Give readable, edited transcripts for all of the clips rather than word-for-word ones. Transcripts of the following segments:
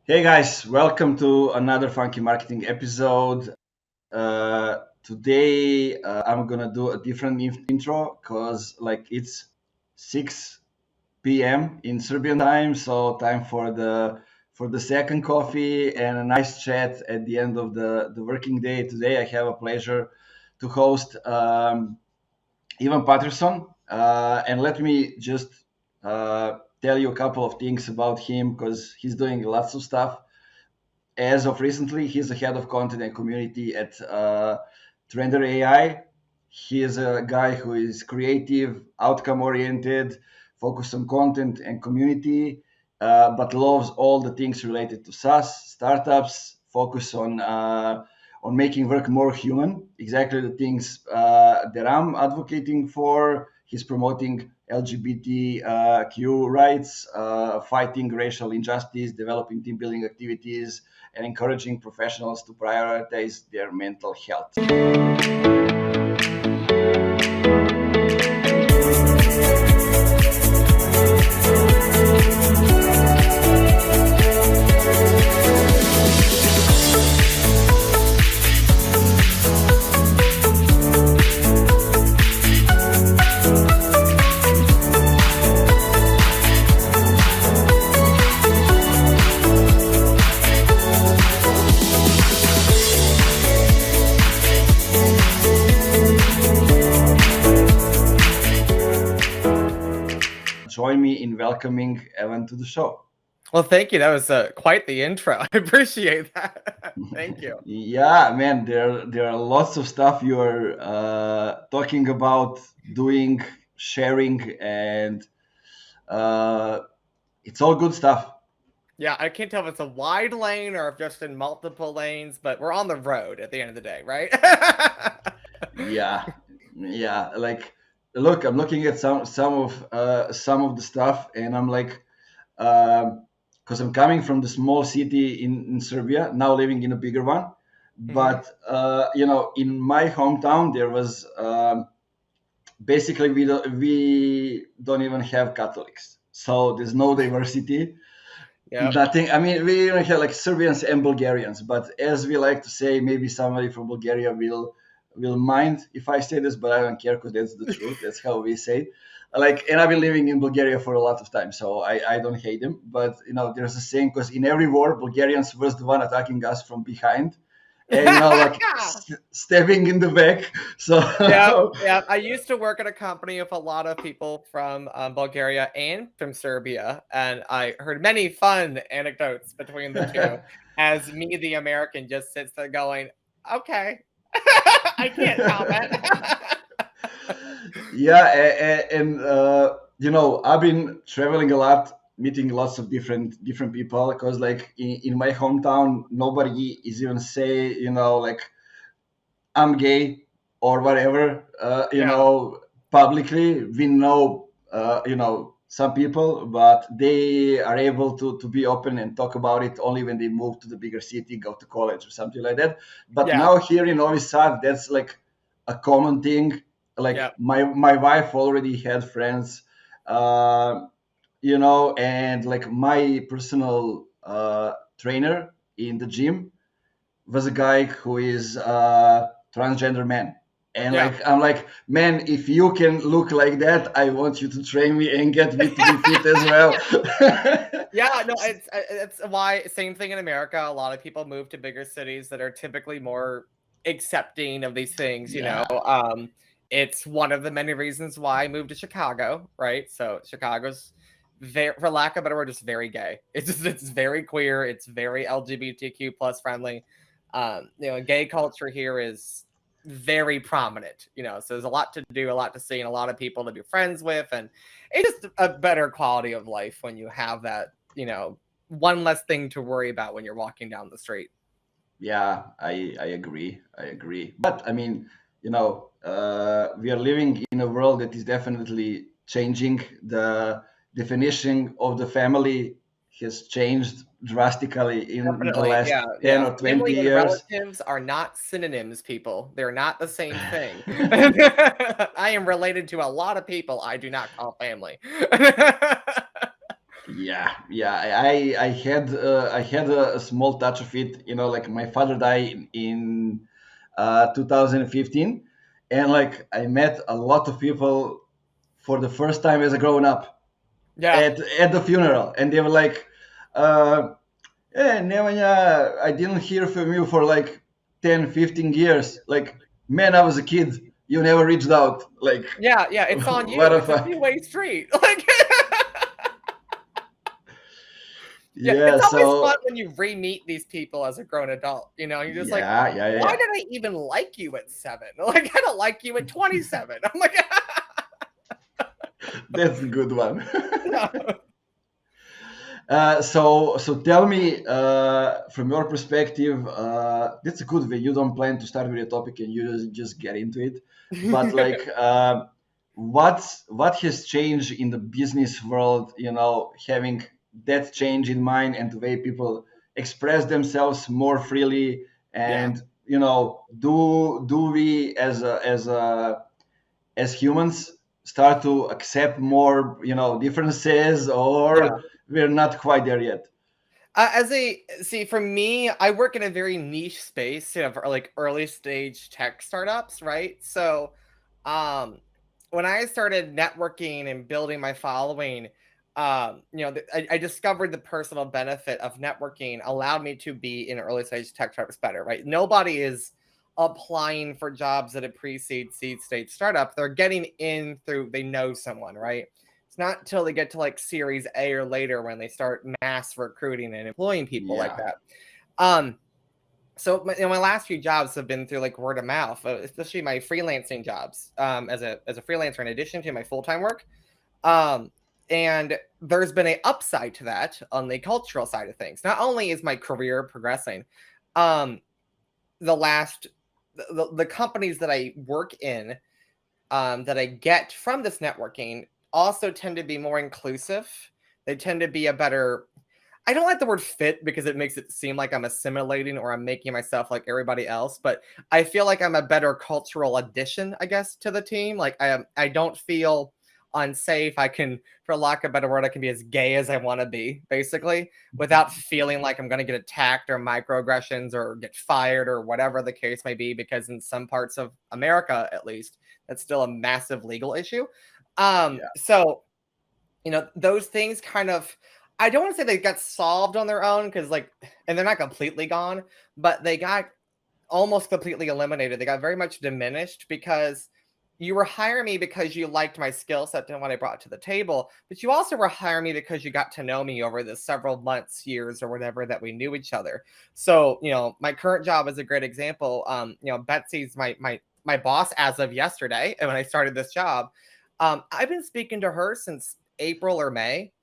Hey guys, welcome to another Funky Marketing episode. Today I'm gonna do a different intro because it's 6 p.m. in Serbian time, so time for the second coffee and a nice chat at the end of the working day. Today I have a pleasure to host Ivan Patterson, and let me just tell you a couple of things about him because he's doing lots of stuff. As of recently, he's the head of content and community at Trender AI. He is a guy who is creative, outcome oriented, focused on content and community, but loves all the things related to SaaS, startups, focus on making work more human. Exactly the things that I'm advocating for. He's promoting LGBTQ rights, fighting racial injustice, developing team building activities, and encouraging professionals to prioritize their mental health. Join me in welcoming Evan to the show. Well, thank you. That was quite the intro. I appreciate that. Thank you. Yeah, man, there are lots of stuff you are talking about, doing, sharing, and it's all good stuff. Yeah, I can't tell if it's a wide lane or if just in multiple lanes, but we're on the road at the end of the day, right? Yeah. Like, look, I'm looking at some of the stuff, and I'm like, because I'm coming from the small city in Serbia, now living in a bigger one. But in my hometown, there was basically we don't even have Catholics, so there's no diversity. Yep. Nothing. I mean, we even have like Serbians and Bulgarians, but as we like to say, maybe somebody from Bulgaria will mind if I say this, but I don't care because that's the truth. That's how we say it. Like, and I've been living in Bulgaria for a lot of time, so I don't hate them. But there's a saying, because in every war, Bulgarians was the one attacking us from behind, and like stepping in the back. So yeah. I used to work at a company with a lot of people from Bulgaria and from Serbia, and I heard many fun anecdotes between the two. As me, the American, just sits there going, "Okay, I can't comment." Yeah, and I've been traveling a lot, meeting lots of different people, because like in my hometown, nobody is even say like I'm gay or whatever. Publicly we know some people, but they are able to be open and talk about it only when they move to the bigger city, go to college or something like that. But now here in Novi Sad, that's like a common thing. Like my wife already had friends, and like my personal trainer in the gym was a guy who is transgender man. And like I'm like, man, if you can look like that, I want you to train me and get me to be fit as well. It's why, same thing in America. A lot of people move to bigger cities that are typically more accepting of these things. It's one of the many reasons why I moved to Chicago, right? So Chicago's for lack of a better word, just very gay. It's very queer. It's very LGBTQ plus friendly. Gay culture here is very prominent, so there's a lot to do, a lot to see, and a lot of people to be friends with, and it's just a better quality of life when you have that, one less thing to worry about when you're walking down the street. Yeah, I agree. But I mean, we are living in a world that is definitely changing. The definition of the family has changed drastically in the last 10 or 20 family years. And relatives are not synonyms, people. They're not the same thing. I am related to a lot of people I do not call family. Yeah. I had a small touch of it. Like my father died in 2015, and like I met a lot of people for the first time as a grown up Yeah. at the funeral, and they were like, "Hey, Nemanja, I didn't hear from you for like 10, 15 years. Like, man, I was a kid. You never reached out. Like, Yeah, yeah, it's on what you. the It's a fuck?" two-way street. Like yeah, Yeah. it's always fun So when you re-meet these people as a grown adult, you're just like, "Why yeah. did I even like you at 7? Like, I don't like you at 27." I'm like, That's a good one. "Yeah." So tell me, from your perspective, that's a good way. You don't plan to start with a topic and you just get into it. But like, what has changed in the business world? Having that change in mind and the way people express themselves more freely, Yeah, and do we as humans start to accept more differences, yeah. or we're not quite there yet? As a see, for me, I work in a very niche space, for like early stage tech startups, right? So, um, when I started networking and building my following, I discovered the personal benefit of networking allowed me to be in early stage tech startups better, right? Nobody is applying for jobs at a pre-seed seed stage startup. They're getting in through they know someone, right? It's not until they get to like Series A or later when they start mass recruiting and employing people like Yeah. that. Um, so my last few jobs have been through like word of mouth, especially my freelancing jobs as a freelancer in addition to my full time work. Um, and there's been a upside to that on the cultural side of things. Not only is my career progressing, um, the last the companies that I work in that I get from this networking also tend to be more inclusive. They tend to be a better. I don't like the word fit because it makes it seem like I'm assimilating or I'm making myself like everybody else, but I feel like I'm a better cultural addition, I guess, to the team. Like I don't feel unsafe. I can, for lack of a better word, I can be as gay as I want to be, basically, without feeling like I'm going to get attacked or microaggressions or get fired or whatever the case may be. Because in some parts of America, at least, that's still a massive legal issue. Yeah. So those things kind of I don't want to say they got solved on their own because and they're not completely gone, but they got almost completely eliminated. They got very much diminished because you were hiring me because you liked my skill set and what I brought to the table, but you also were hiring me because you got to know me over the several months, years, or whatever that we knew each other. So, my current job is a great example. Betsy's my boss as of yesterday, and when I started this job, I've been speaking to her since April or May.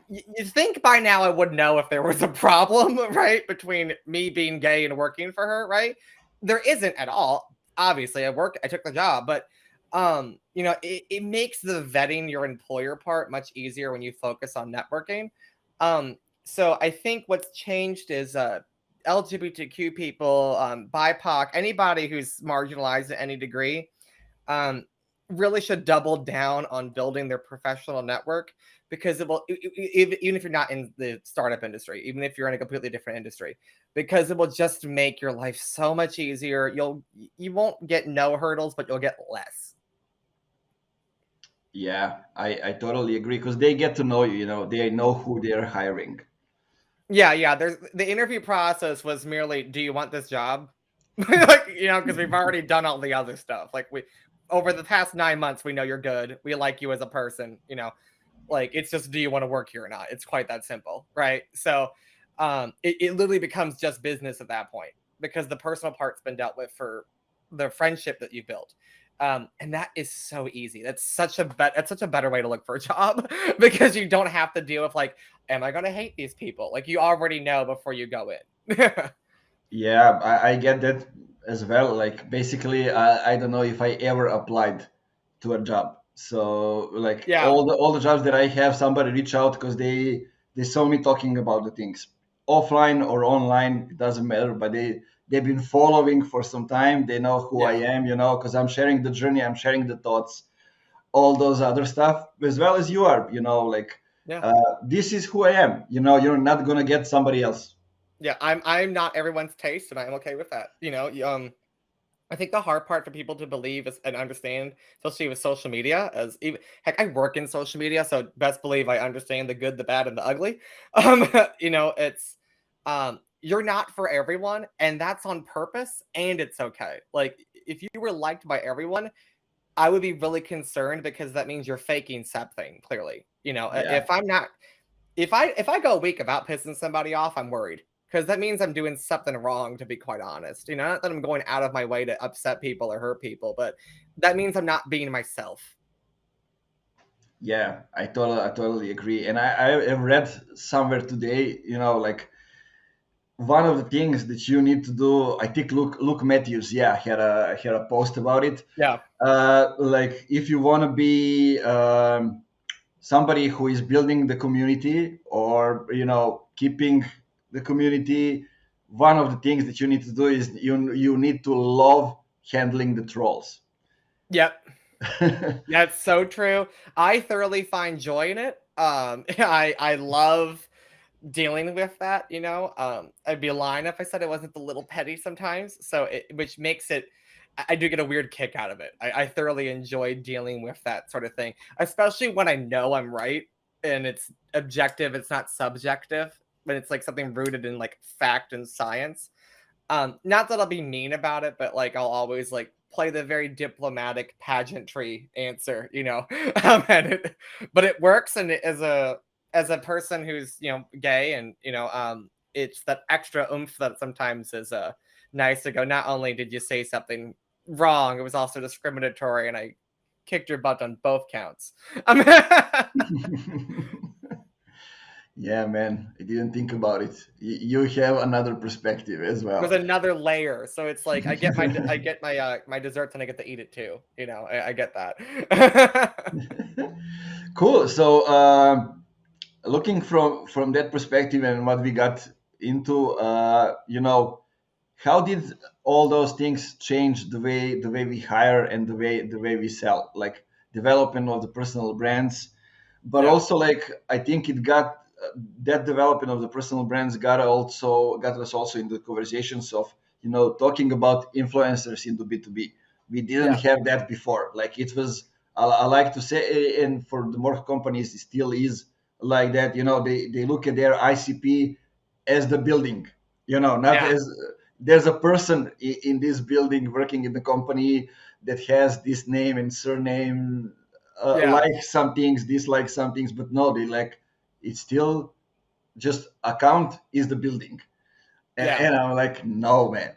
You think by now I would know if there was a problem, right, between me being gay and working for her, right? There isn't at all. Obviously, I took the job, but it makes the vetting your employer part much easier when you focus on networking. So I think what's changed is LGBTQ people, BIPOC, anybody who's marginalized at any degree, um, really should double down on building their professional network because it will even if you're not in the startup industry, even if you're in a completely different industry, because it will just make your life so much easier. You won't get no hurdles, but you'll get less. Yeah, I totally agree, because they get to know you. They know who they're hiring. Yeah. There's the interview process was merely, do you want this job? Like, because we've already done all the other stuff. Like we over the past 9 months, we know you're good. We like you as a person, like it's just, do you want to work here or not? It's quite that simple, right? So it literally becomes just business at that point because the personal part's been dealt with for the friendship that you built. And that is so easy. That's such a better way to look for a job because you don't have to deal with like, am I gonna hate these people? Like you already know before you go in. Yeah, I get that as well. Like basically, I don't know if I ever applied to a job. So like Yeah, all the jobs that I have, somebody reach out because they saw me talking about the things, offline or online, it doesn't matter. But they've been following for some time. They know who I yeah, am, because I'm sharing the journey, I'm sharing the thoughts, all those other stuff, as well as you are. Like Yeah. This is who I am. You're not gonna get somebody else. Yeah, I'm not everyone's taste, and I'm okay with that. I think the hard part for people to believe and understand, especially with social media, as even heck, I work in social media, so best believe I understand the good, the bad, and the ugly. It's you're not for everyone, and that's on purpose, and it's okay. Like if you were liked by everyone, I would be really concerned because that means you're faking something. Clearly, Yeah. if I'm not, if I go a week about pissing somebody off, I'm worried because that means I'm doing something wrong. To be quite honest, not that I'm going out of my way to upset people or hurt people, but that means I'm not being myself. Yeah, I totally agree. And I have read somewhere today, like one of the things that you need to do. I think Luke Matthews, yeah, had a post about it. Yeah, Like if you want to be somebody who is building the community, or keeping the community, one of the things that you need to do is you need to love handling the trolls. yep, that's so true. I thoroughly find joy in it. I love dealing with that. I'd be lying if I said it wasn't a little petty sometimes. So which makes it. I do get a weird kick out of it. I thoroughly enjoy dealing with that sort of thing, especially when I know I'm right and it's objective. It's not subjective, but it's like something rooted in like fact and science. Not that I'll be mean about it, but like I'll always like play the very diplomatic pageantry answer, but it works. And as a person who's gay, and it's that extra oomph that sometimes is nice to go. Not only did you say something wrong, it was also discriminatory, and I kicked your butt on both counts. Yeah, man, I didn't think about it. You have another perspective as There's well. another layer, so it's like I get my desserts and I get to eat it too. I get that. Cool. So, looking from that perspective and what we got into, how did all those things change the way we hire and the way we sell, like development of the personal brands, but Yeah, also like I think it got that development of the personal brands got us also into the conversations of talking about influencers into B2B. We didn't yeah, have that before. Like it was, I like to say, and for the more companies it still is like that. They look at their ICP as the building, not yeah, as there's a person in this building working in the company that has this name and surname, yeah, like some things, dislike some things, but no, they like it's still just account is the building. and, yeah. and I'm like, no, man.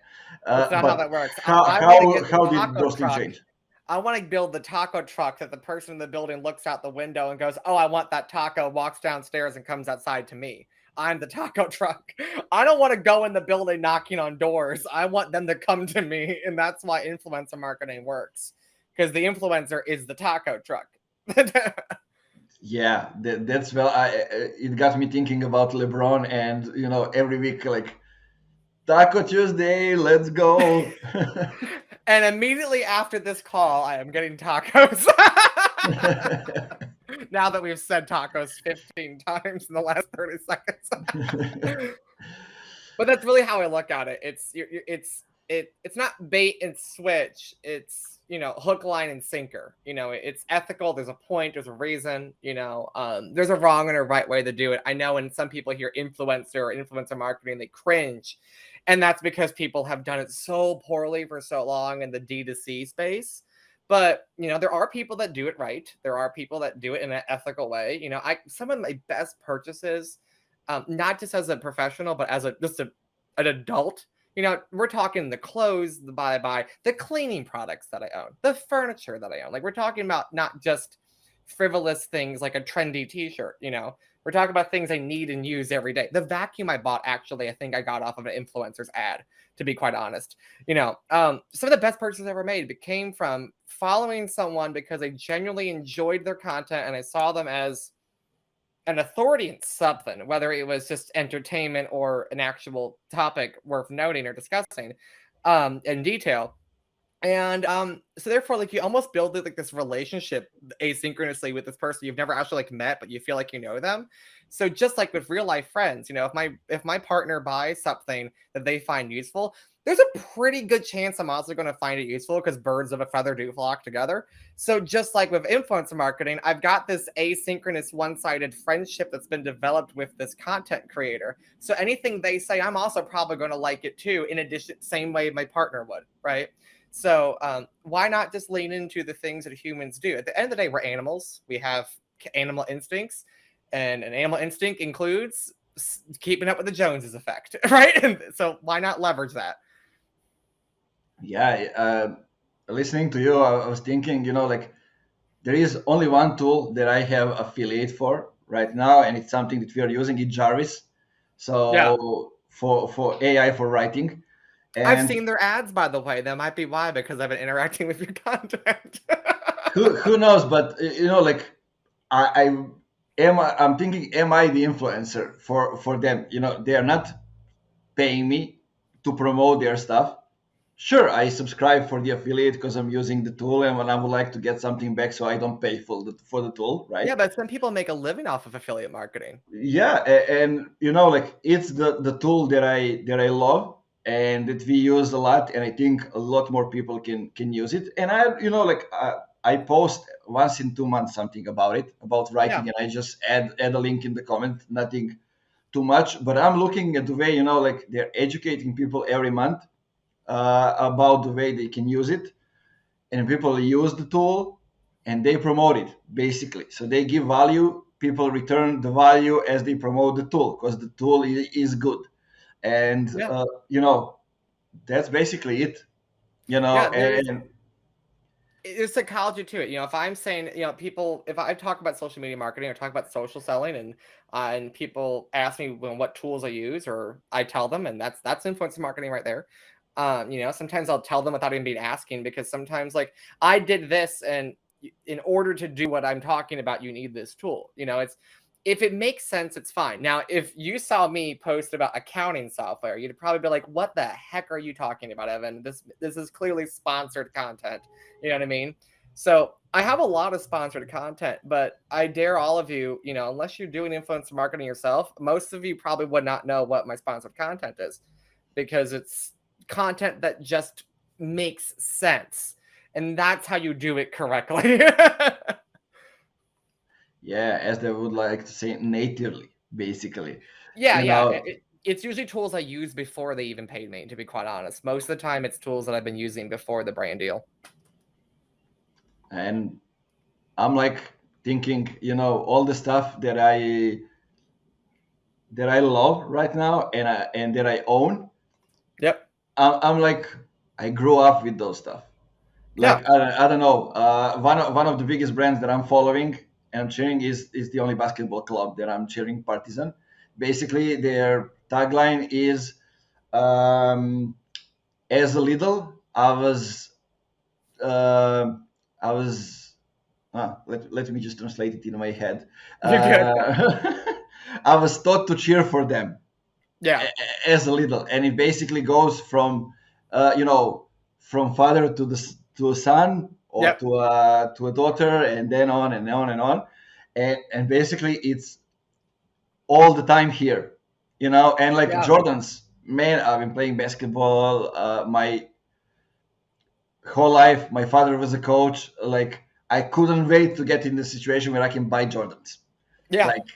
That's not how But that works. how I want to how get the how did taco those things truck. change? I want to build the taco truck that the person in the building looks out the window and goes, "Oh, I want that taco," walks downstairs and comes outside to me. I'm the taco truck. I don't want to go in the building knocking on doors. I want them to come to me. And that's why influencer marketing works. Because the influencer is the taco truck. Yeah, that's well. It got me thinking about LeBron, and every week like Taco Tuesday, let's go. And immediately after this call, I am getting tacos. Now that we've said tacos 15 times in the last 30 seconds. But that's really how I look at it. It's not bait and switch. It's hook, line, and sinker. It's ethical. There's a point. There's a reason. There's a wrong and a right way to do it. I know when some people hear influencer or influencer marketing, they cringe, and that's because people have done it so poorly for so long in the D2C space. But there are people that do it right. There are people that do it in an ethical way. Some of my best purchases, not just as a professional, but as an adult. We're talking the clothes, the cleaning products that I own, the furniture that I own. Like we're talking about not just frivolous things like a trendy T-shirt. We're talking about things I need and use every day. The vacuum I bought, actually, I think I got off of an influencer's ad. To be quite honest, some of the best purchases I ever made came from following someone because I genuinely enjoyed their content and I saw them as an authority in something, whether it was just entertainment or an actual topic worth noting or discussing in detail. And so therefore, like, you almost build like this relationship asynchronously with this person you've never actually like met, but you feel like you know them. So just like with real life friends, you know, if my partner buys something that they find useful, there's a pretty good chance I'm also going to find it useful, because birds of a feather do flock together. So just like with influencer marketing, I've got this asynchronous one-sided friendship that's been developed with this content creator. So anything they say, I'm also probably going to like it too, in addition, same way my partner would, right? So why not just lean into the things that humans do? At the end of the day, we're animals. We have animal instincts, and an animal instinct includes keeping up with the Joneses effect, right? And so why not leverage that? Yeah, listening to you, I was thinking, like there is only one tool that I have affiliate for right now, and it's something that we are using. It's Jarvis. Yeah. So for AI for writing, I've and seen their ads, by the way. That might be why, because I've been interacting with your content. who knows? But like I'm thinking, am I the influencer for them? They are not paying me to promote their stuff. Sure, I subscribe for the affiliate because I'm using the tool, and when I would like to get something back, so I don't pay for the tool, right? Yeah, but some people make a living off of affiliate marketing. Yeah, and like it's the tool that I love and that we use a lot, and I think a lot more people can use it. And I like I post once in 2 months something about it, about Yeah. writing, and I just add a link in the comment, nothing too much. But I'm looking at the way like they're educating people every month about the way they can use it, and people use the tool and they promote it basically. So they give value, people return the value as they promote the tool because the tool is good. And Yeah. that's basically it. Yeah. And There's psychology to it. You know, if I'm saying, you know, people, if I talk about social media marketing or talk about social selling, and people ask me what tools I use, or I tell them, and that's influencer marketing right there. You know, sometimes I'll tell them without even being asking, because sometimes, like, I did this, and in order to do what I'm talking about, you need this tool. You know, it's, if it makes sense, it's fine. Now, if you saw me post about accounting software, you'd probably be like, "What the heck are you talking about, Evan? This is clearly sponsored content." You know what I mean? So I have a lot of sponsored content, but I dare all of you, you know, unless you're doing influencer marketing yourself, most of you probably would not know what my sponsored content is, because it's content that just makes sense. And that's how you do it correctly. yeah, as they would like to say, natively, basically. Yeah, you yeah. know It's usually tools I use before they even paid me, to be quite honest. Most of the time, it's tools that I've been using before the brand deal. and I'm like thinking, all the stuff that I love right now, and that I own. Yep. I'm like, I grew up with those stuff. Like Yeah. I don't know. One of the biggest brands that I'm following and I'm cheering is the only basketball club that I'm cheering, Partizan. Basically, their tagline is, "As a little, uh, I was." Let me just translate it in my head. You're good. Uh, I was taught to cheer for them Yeah. as a little, and it basically goes from uh, you know from father to a son, or Yep. to a daughter, and then on and on and on, and basically it's all the time here, and like Yeah. Jordans. Man, I've been playing basketball my whole life. My father was a coach. Like, I couldn't wait to get in the situation where I can buy Jordans, Yeah. like,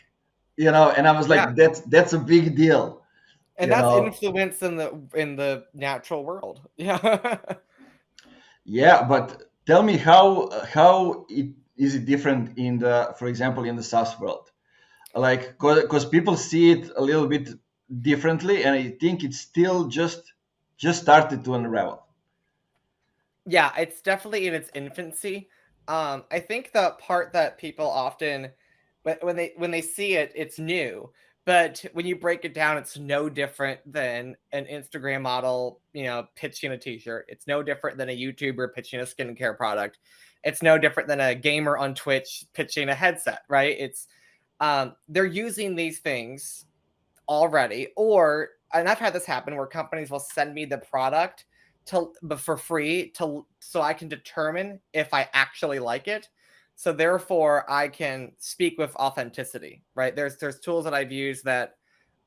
and I was Yeah. like, that's a big deal, And you that's know influence in the natural world. Yeah. Yeah, but tell me how it is it different in the, for example, in the SaaS world? Like, because people see it a little bit differently, and I think it's still just started to unravel. Yeah, it's definitely in its infancy. I think the part that people often, when they see it, it's new. But when you break it down, it's no different than an Instagram model, you know, pitching a t-shirt. It's no different than a YouTuber pitching a skincare product. It's no different than a gamer on Twitch pitching a headset, right? It's they're using these things already, or, and I've had this happen where companies will send me the product but for free so I can determine if I actually like it. So therefore, I can speak with authenticity, right? There's tools that I've used that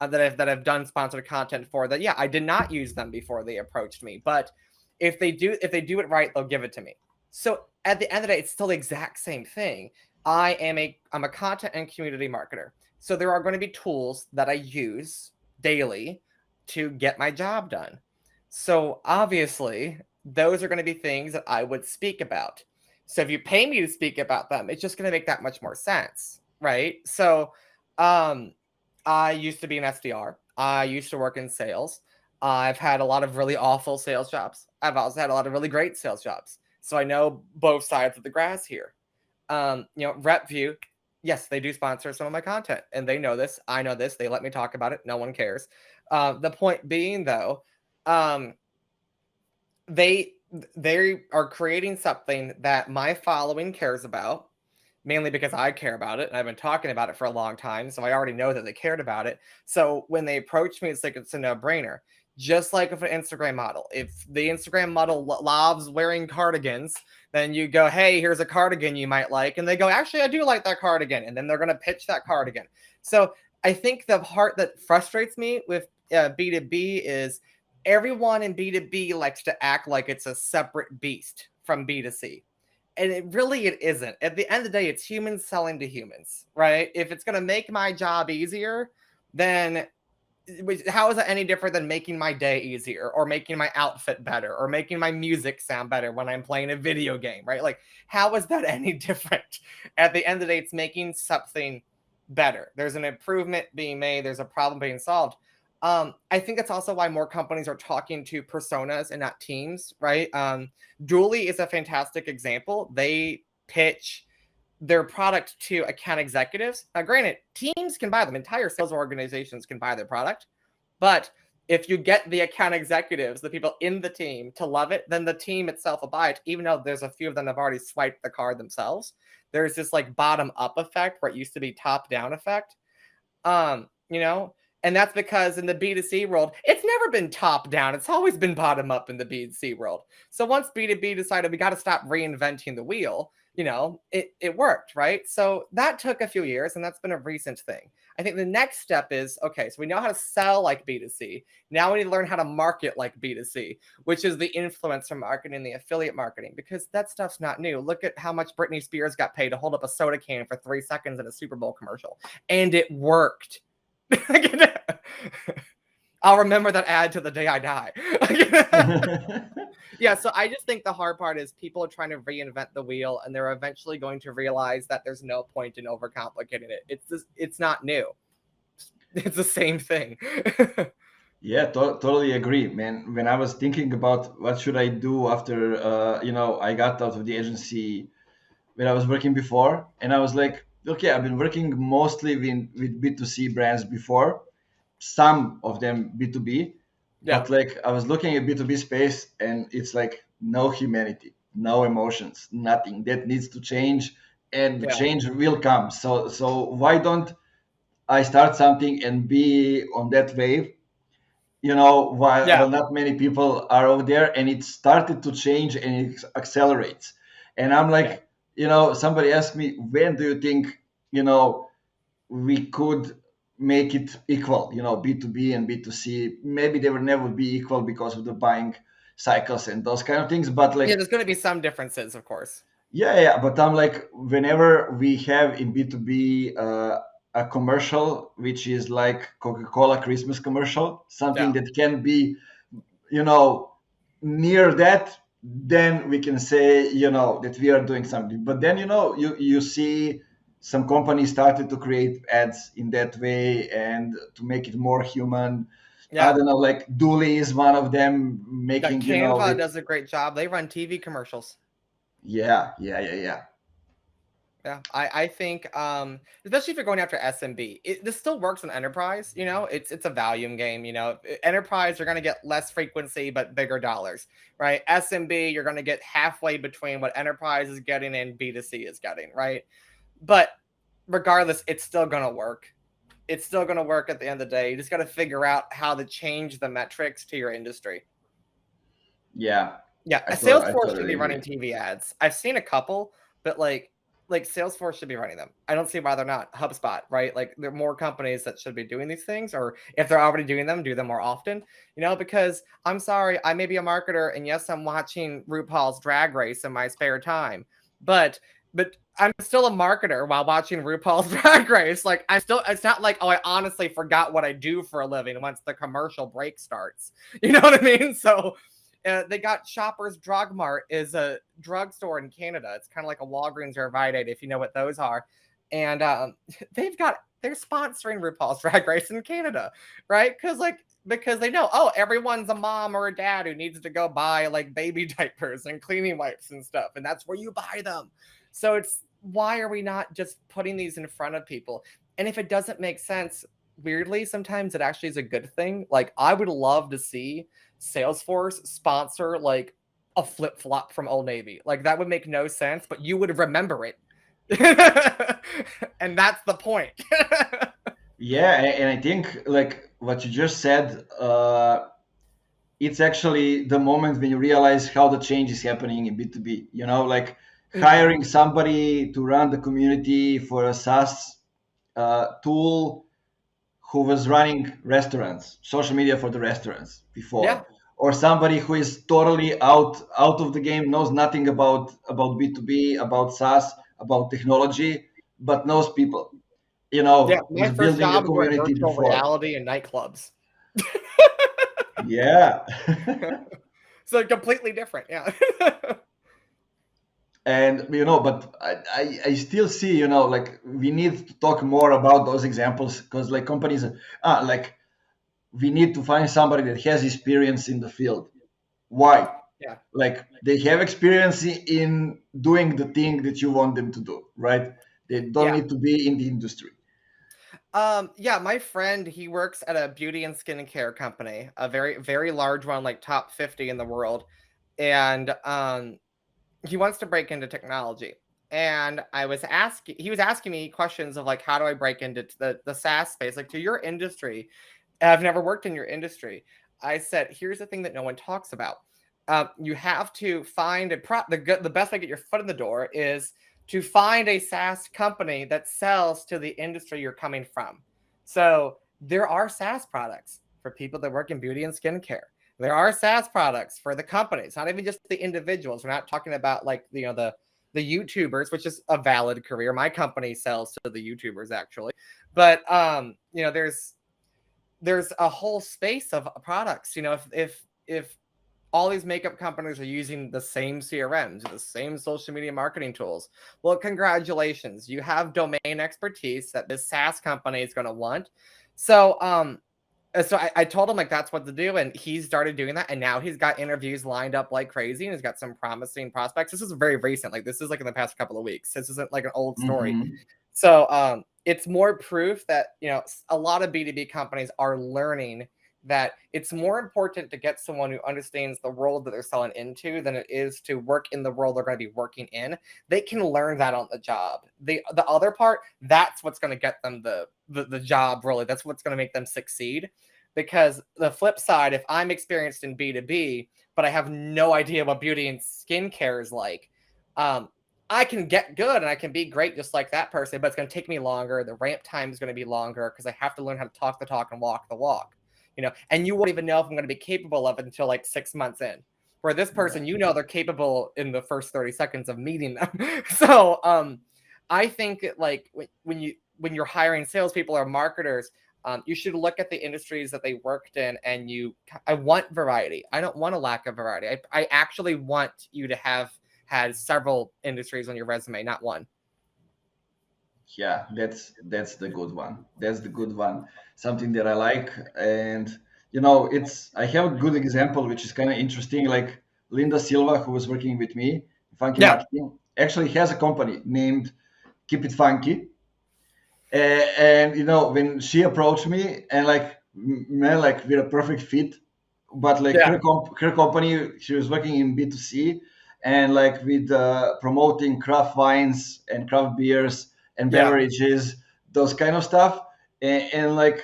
I've done sponsored content for that. Yeah, I did not use them before they approached me, but if they do it right, they'll give it to me. So at the end of the day, it's still the exact same thing. I'm a content and community marketer. So there are going to be tools that I use daily to get my job done. So obviously, those are going to be things that I would speak about. So if you pay me to speak about them, it's just going to make that much more sense, right? So I used to be an SDR. I used to work in sales. I've had a lot of really awful sales jobs. I've also had a lot of really great sales jobs. So I know both sides of the grass here. RepView, yes, they do sponsor some of my content, and they know this. I know this. They let me talk about it. No one cares. The point being, though, they are creating something that my following cares about, mainly because I care about it and I've been talking about it for a long time. So I already know that they cared about it. So when they approach me, it's like it's a no-brainer. Just like with an Instagram model. If the Instagram model loves wearing cardigans, then you go, hey, here's a cardigan you might like. And they go, actually, I do like that cardigan. And then they're going to pitch that cardigan. So I think the part that frustrates me with B2B is everyone in B2B likes to act like it's a separate beast from B2C. And it isn't. At the end of the day, it's humans selling to humans, right? If it's going to make my job easier, then how is that any different than making my day easier or making my outfit better or making my music sound better when I'm playing a video game, right? Like, how is that any different? At the end of the day, it's making something better. There's an improvement being made. There's a problem being solved. I think that's also why more companies are talking to personas and not teams, right? Julie is a fantastic example. They pitch their product to account executives. Now, granted, teams can buy them. Entire sales organizations can buy their product. But if you get the account executives, the people in the team, to love it, then the team itself will buy it, even though there's a few of them that have already swiped the card themselves. There's this like bottom up effect where it used to be top down effect. You know, and that's because in the B2C world, it's never been top down. It's always been bottom up in the B2C world. So once B2B decided we got to stop reinventing the wheel, it worked, right? So that took a few years, and that's been a recent thing. I think the next step is, okay, so we know how to sell like B2C. Now we need to learn how to market like B2C, which is the influencer marketing, the affiliate marketing, because that stuff's not new. Look at how much Britney Spears got paid to hold up a soda can for 3 seconds in a Super Bowl commercial. And it worked. I'll remember that ad to the day I die. Yeah, so I just think the hard part is people are trying to reinvent the wheel, and they're eventually going to realize that there's no point in overcomplicating it. It's not new. It's the same thing. Yeah, totally agree, man. When I was thinking about what should I do after, I got out of the agency where I was working before, and I was like, okay, I've been working mostly with B2C brands before, some of them B2B, Yeah, but like I was looking at B2B space, and it's like no humanity, no emotions, nothing. That needs to change, and the yeah, change will come. So why don't I start something and be on that wave, yeah, while not many people are over there, and it started to change and it accelerates. And I'm yeah, like, somebody asked me, when do you think, we could make it equal, B2B and B2C? Maybe they will never be equal because of the buying cycles and those kind of things. But yeah. like, There's going to be some differences, of course. yeah, but I'm like, whenever we have in B2B a commercial, which is like Coca-Cola Christmas commercial, something Yeah, that can be, you know, near that, then we can say, that we are doing something. But then, you see some companies started to create ads in that way and to make it more human. I yeah. don't know, like Dooley is one of them Yeah, making, Canva with, does a great job. They run TV commercials. yeah. Yeah, I think especially if you're going after SMB, this still works on enterprise. It's a volume game. Enterprise you're going to get less frequency but bigger dollars, right? SMB you're going to get halfway between what enterprise is getting and B2C is getting, right? But regardless, it's still going to work. It's still going to work at the end of the day. You just got to figure out how to change the metrics to your industry. Yeah, Yeah, I I Salesforce should totally be running agree. TV ads. I've seen a couple, but like Salesforce should be running them. I don't see why they're not. HubSpot, right? Like there are more companies that should be doing these things, or if they're already doing them, do them more often. Because I'm sorry, I may be a marketer, and yes, I'm watching RuPaul's Drag Race in my spare time, but I'm still a marketer while watching RuPaul's Drag Race. Like I'm still. It's not like, oh, I honestly forgot what I do for a living once the commercial break starts. You know what I mean? So they got Shoppers Drug Mart is a drugstore in Canada. It's kind of like a Walgreens or a Rite Aid, if you know what those are. And they're sponsoring RuPaul's Drag Race in Canada, right? Because they know, oh, everyone's a mom or a dad who needs to go buy like baby diapers and cleaning wipes and stuff, and that's where you buy them. So it's why are we not just putting these in front of people? And if it doesn't make sense, weirdly, sometimes it actually is a good thing. Like I would love to see Salesforce sponsor like a flip flop from Old Navy. Like that would make no sense, but you would remember it. And that's the point. Yeah, and I think like what you just said, it's actually the moment when you realize how the change is happening in B2B. Like Mhm. hiring somebody to run the community for a SaaS tool who was running restaurants, social media for the restaurants Yeah. before, or somebody who is totally out of the game, knows nothing about B2B, about SaaS, about technology, but knows people. Yeah. My Was first building a job was doing community virtual before. reality in nightclubs. Yeah. So completely different. Yeah. And but I still see, like we need to talk more about those examples, because like companies, like we need to find somebody that has experience in the field. Why? Yeah. Like they have experience in doing the thing that you want them to do, right? They don't Yeah. need to be in the industry. Yeah, my friend, he works at a beauty and skincare company, a very, very large one, like top 50 in the world. And he wants to break into technology. And he was asking me questions of like, how do I break into the SaaS space? Like to your industry. I've never worked in your industry. I said, here's the thing that no one talks about. You have to find the best way to get your foot in the door is to find a SaaS company that sells to the industry you're coming from. So there are SaaS products for people that work in beauty and skincare. There are SaaS products for the companies, not even just the individuals. We're not talking about like the YouTubers, which is a valid career. My company sells to the YouTubers actually, but there's a whole space of products. If all these makeup companies are using the same CRMs, the same social media marketing tools, well, congratulations, you have domain expertise that this SaaS company is going to want. So I told him like that's what to do, and he started doing that, and now he's got interviews lined up like crazy, and he's got some promising prospects. This is very recent, like this is like in the past couple of weeks. This isn't like an old story. Hmm. So it's more proof that a lot of B2B companies are learning that it's more important to get someone who understands the world that they're selling into than it is to work in the world they're going to be working in. They can learn that on the job. The other part, that's what's going to get them the job, really. That's what's going to make them succeed. Because the flip side, if I'm experienced in B2B, but I have no idea what beauty and skincare is like, um, I can get good and I can be great just like that person, but it's going to take me longer. The ramp time is going to be longer because I have to learn how to talk the talk and walk the walk. And you won't even know if I'm going to be capable of it until like 6 months in. Where this person, Yeah. they're capable in the first 30 seconds of meeting them. So I think like when you're hiring salespeople or marketers, you should look at the industries that they worked in, and I want variety. I don't want a lack of variety. I actually want you to have had several industries on your resume, not one. Yeah, that's the good one. That's the good one. Something that I like. And it's I have a good example which is kind of interesting. Like Linda Silva, who was working with me in Funky Yeah, Marketing, actually has a company named Keep It Funky. And when she approached me, and like man, like we're a perfect fit. But like yeah, her company, she was working in B2C, and like with promoting craft wines and craft beers and yeah, beverages, those kind of stuff. And like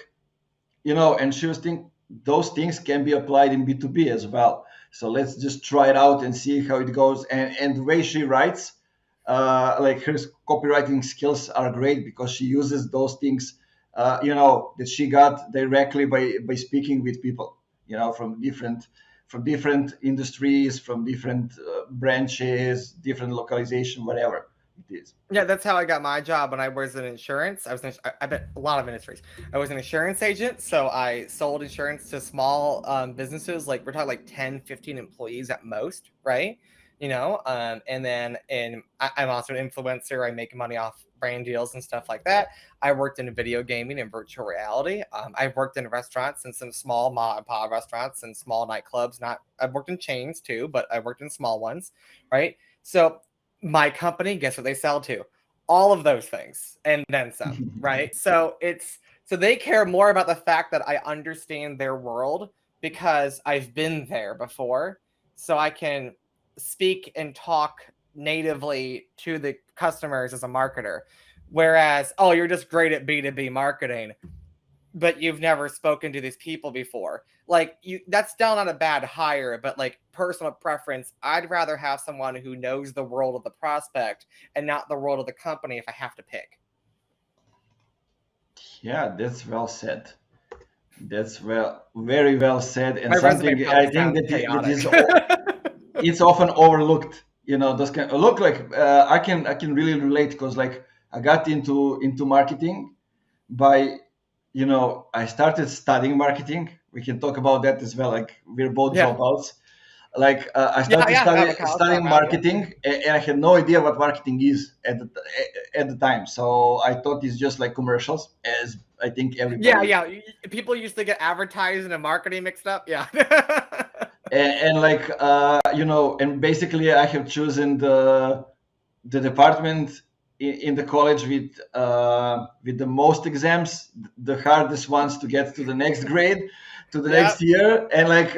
and she was thinking those things can be applied in B2B as well. So let's just try it out and see how it goes. And the way she writes, like her copywriting skills are great because she uses those things, that she got directly by speaking with people, from different industries, from different branches, different localization, whatever it is. Yeah, that's how I got my job when I was in insurance. I bet a lot of industries. I was an insurance agent, so I sold insurance to small businesses. Like we're talking like 10, 15 employees at most, right? And then I'm also an influencer. I make money off brand deals and stuff like that. I worked in video gaming and virtual reality. I've worked in restaurants and some small mom and pop restaurants and small nightclubs. I've worked in chains too, but I worked in small ones, right? So my company, guess what they sell to? All of those things and then some, right? So they care more about the fact that I understand their world because I've been there before. So I can speak and talk natively to the customers as a marketer. Whereas, oh, you're just great at B2B marketing, but you've never spoken to these people before. Like that's still not a bad hire, but like personal preference, I'd rather have someone who knows the world of the prospect and not the world of the company if I have to pick. Yeah, that's well said. That's very well said, and My resume something probably I think sounds that chaotic. is it's often overlooked. Those kind look like I can really relate because like I got into marketing by I started studying marketing. We can talk about that as well. Like we're both Yeah. dropouts. Like I Yeah, started yeah. I have a college studying dropout. Yeah. marketing, and I had no idea what marketing is at the time. So I thought it's just like commercials, as I think Yeah, everybody. yeah. People used to get advertising and marketing mixed up. Yeah. And like and basically I have chosen the department in the college with the most exams, the hardest ones to get to the next grade, to the Yeah. next year, and like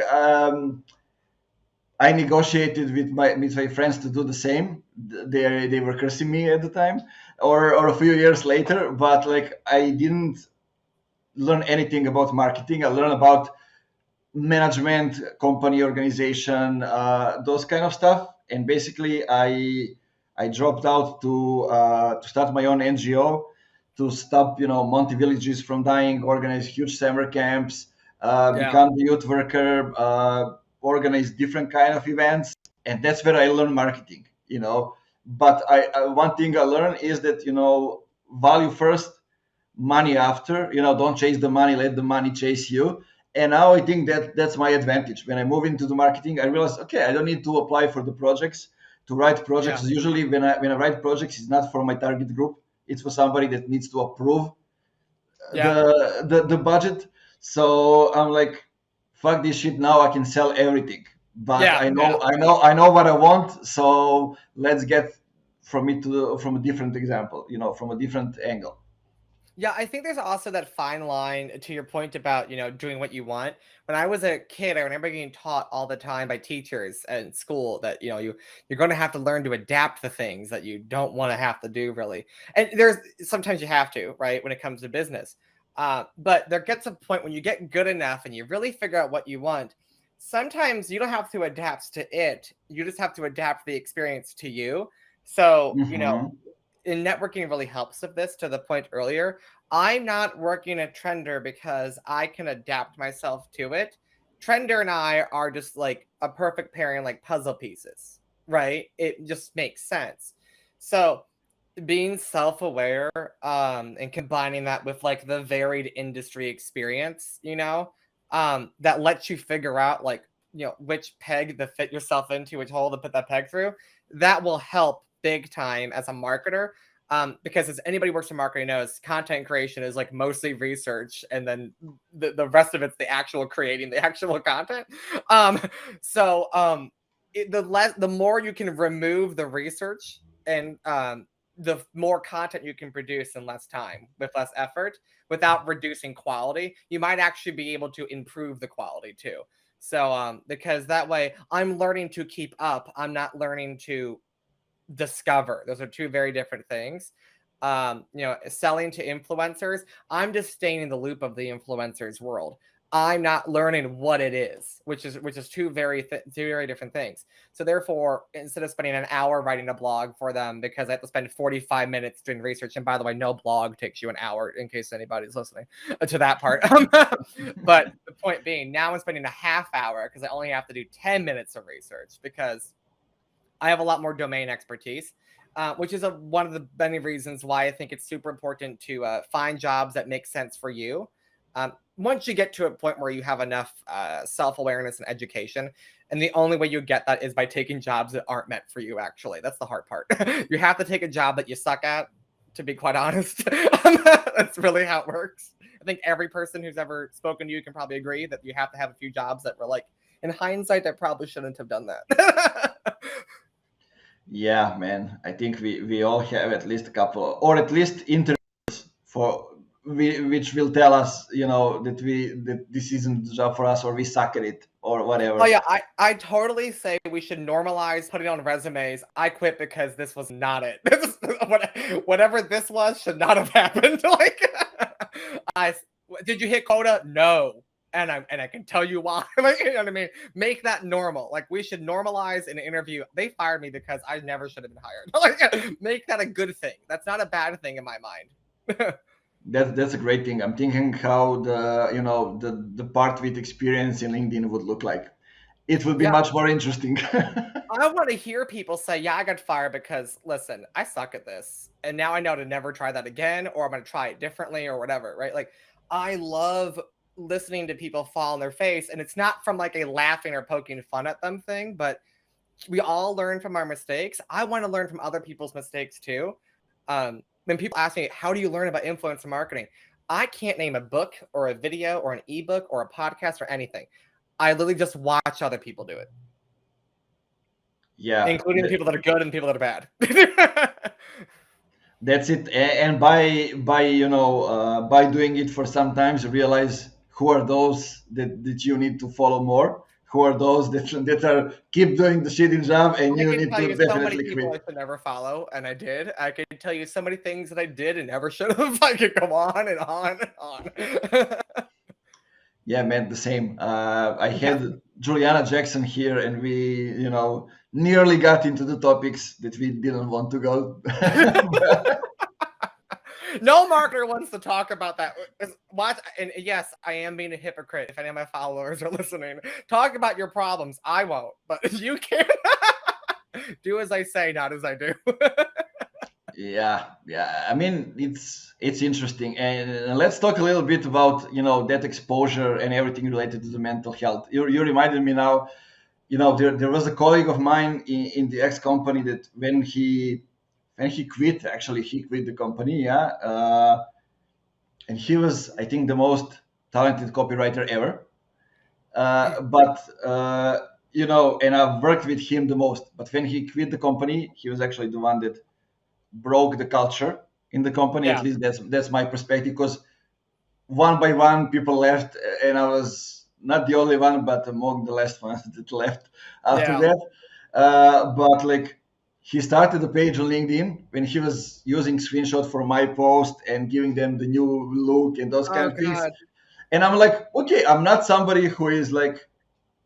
I negotiated with my friends to do the same. They were cursing me at the time, or a few years later, but like I didn't learn anything about marketing. I learned about management, company organization, those kind of stuff. And basically, I dropped out to start my own NGO to stop Monty villages from dying, organize huge summer camps, Yeah. become the youth worker, organize different kind of events, and that's where I learned marketing. But one thing I learned is that value first, money after. Don't chase the money, let the money chase you. And now I think that that's my advantage. When I move into the marketing, I realize, okay, I don't need to apply for the projects, to write projects. Yeah. Usually when I write projects, it's not for my target group, it's for somebody that needs to approve Yeah. the budget. So I'm like, fuck this shit, now I can sell everything. But Yeah. Yeah. I know what I want. So let's get from a different example, from a different angle. Yeah, I think there's also that fine line to your point about, doing what you want. When I was a kid, I remember getting taught all the time by teachers in school that, you're going to have to learn to adapt the things that you don't want to have to do really. And there's sometimes you have to, right, when it comes to business. But there gets a point when you get good enough and you really figure out what you want. Sometimes you don't have to adapt to it. You just have to adapt the experience to you. So, Hmm. and networking really helps with this to the point earlier. I'm not working at Trender because I can adapt myself to it. Trender and I are just like a perfect pairing, like puzzle pieces, right? It just makes sense. So being self-aware and combining that with like the varied industry experience, that lets you figure out like, which peg to fit yourself into, which hole to put that peg through, that will help big time as a marketer. Because as anybody who works in marketing knows, content creation is like mostly research, and then the rest of it's the actual creating the actual content. Um, so the more you can remove the research and the more content you can produce in less time with less effort without reducing quality, you might actually be able to improve the quality too. So because that way I'm learning to keep up, I'm not learning to discover. Those are two very different things. Selling to influencers, I'm just staying in the loop of the influencers world. I'm not learning what it is, which is two very different things. So therefore, instead of spending an hour writing a blog for them because I have to spend 45 minutes doing research, and by the way, no blog takes you an hour, in case anybody's listening to that part. But the point being, now I'm spending a half hour because I only have to do 10 minutes of research because I have a lot more domain expertise. Which is one of the many reasons why I think it's super important to find jobs that make sense for you. Once you get to a point where you have enough self-awareness and education, and the only way you get that is by taking jobs that aren't meant for you, actually. That's the hard part. You have to take a job that you suck at, to be quite honest. That's really how it works. I think every person who's ever spoken to you can probably agree that you have to have a few jobs that were like, in hindsight, I probably shouldn't have done that. Yeah, man. I think we all have at least a couple, or at least interviews for which will tell us, that this isn't the job for us, or we suck at it, or whatever. Oh yeah, I totally say we should normalize putting on resumes. I quit because this was not it. Whatever this was should not have happened. Like, I did you hit quota? No, and I can tell you why. Like, you know what I mean? Make that normal. Like, we should normalize an interview. They fired me because I never should have been hired. Like, make that a good thing. That's not a bad thing in my mind. That's a great thing. I'm thinking how the part with experience in LinkedIn would look like. It would be Yeah. much more interesting. I want to hear people say, yeah, I got fired because, listen, I suck at this. And now I know to never try that again, or I'm going to try it differently or whatever, right? Like, I love listening to people fall on their face. And it's not from like a laughing or poking fun at them thing, but we all learn from our mistakes. I want to learn from other people's mistakes too. When people ask me, how do you learn about influencer marketing? I can't name a book or a video or an ebook or a podcast or anything. I literally just watch other people do it. Yeah, Including the people that are good and the people that are bad. that's it. And by doing it for some times, you realize who are those that you need to follow more, who are those that are keep doing the shitty job, and I you can need tell to you so many definitely people I quit. should never follow, and I did. I can tell you so many things that I did and never should have. I could go on and on and on. Yeah, man, the same. I Yeah. had Juliana Jackson here, and we, nearly got into the topics that we didn't want to go. No marketer wants to talk about that. What? And yes, I am being a hypocrite. If any of my followers are listening, talk about your problems. I won't, but you can do as I say, not as I do. Yeah. I mean, it's interesting, and let's talk a little bit about that exposure and everything related to the mental health. You reminded me now. There was a colleague of mine in the ex company that when he quit, actually he quit the company. Yeah, and he was, I think, the most talented copywriter ever. But and I've worked with him the most. But when he quit the company, he was actually the one that broke the culture in the company. At Yeah. least that's my perspective. Because one by one, people left, and I was not the only one, but among the last ones that left after Yeah. that. But like, he started a page on LinkedIn when he was using screenshot for my post and giving them the new look and those kind Oh of things. God. And I'm like, okay, I'm not somebody who is like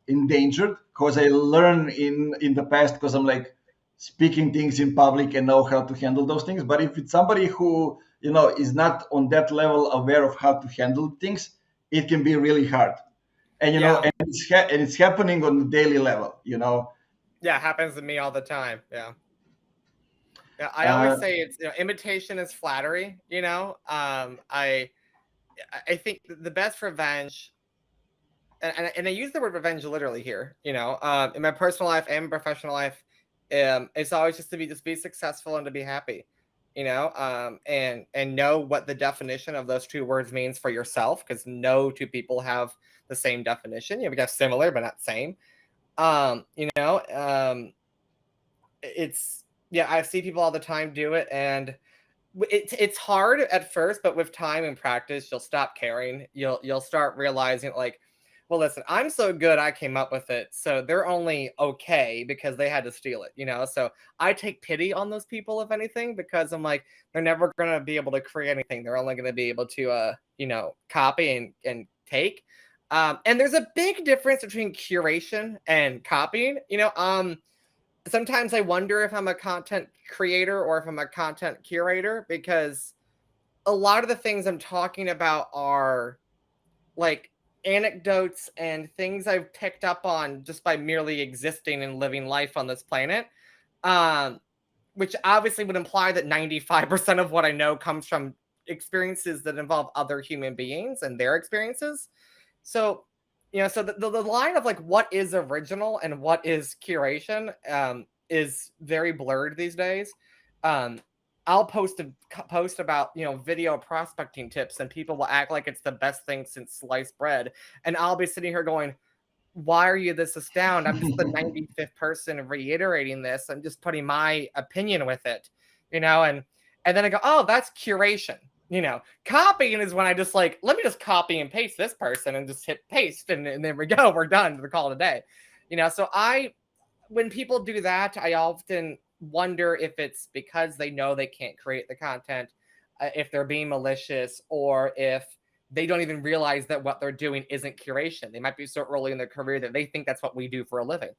endangered, because I learn in the past, because I'm like speaking things in public and know how to handle those things. But if it's somebody who is not on that level aware of how to handle things, it can be really hard. And Yeah. and it's happening on the daily level. Yeah. Happens to me all the time. Yeah. Yeah. I always uh, say it's imitation is flattery. I think the best revenge, and I use the word revenge literally here. In my personal life and professional life, it's always just to be successful and to be happy. And know what the definition of those two words means for yourself, because no two people have the same definition. We got similar but not same. It's I see people all the time do it, and it's hard at first, but with time and practice, you'll stop caring. You'll start realizing, like, well, listen, I'm so good, I came up with it, so they're only okay because they had to steal it. So I take pity on those people, if anything, because I'm like, they're never gonna be able to create anything. They're only gonna be able to copy and take. And there's a big difference between curation and copying. Sometimes I wonder if I'm a content creator or if I'm a content curator, because a lot of the things I'm talking about are like anecdotes and things I've picked up on just by merely existing and living life on this planet. Um, which obviously would imply that 95% of what I know comes from experiences that involve other human beings and their experiences. So, so the line of like what is original and what is curation is very blurred these days. Um, I'll post about video prospecting tips, and people will act like it's the best thing since sliced bread, and I'll be sitting here going, why are you this astounded? I'm just the 95th person reiterating this. I'm just putting my opinion with it, and then I go, oh, that's curation. Copying is when I just like, let me just copy and paste this person and just hit paste, and there we go, we're done. We call it a day. So when people do that, I often wonder if it's because they know they can't create the content, if they're being malicious, or if they don't even realize that what they're doing isn't curation. They might be so early in their career that they think that's what we do for a living.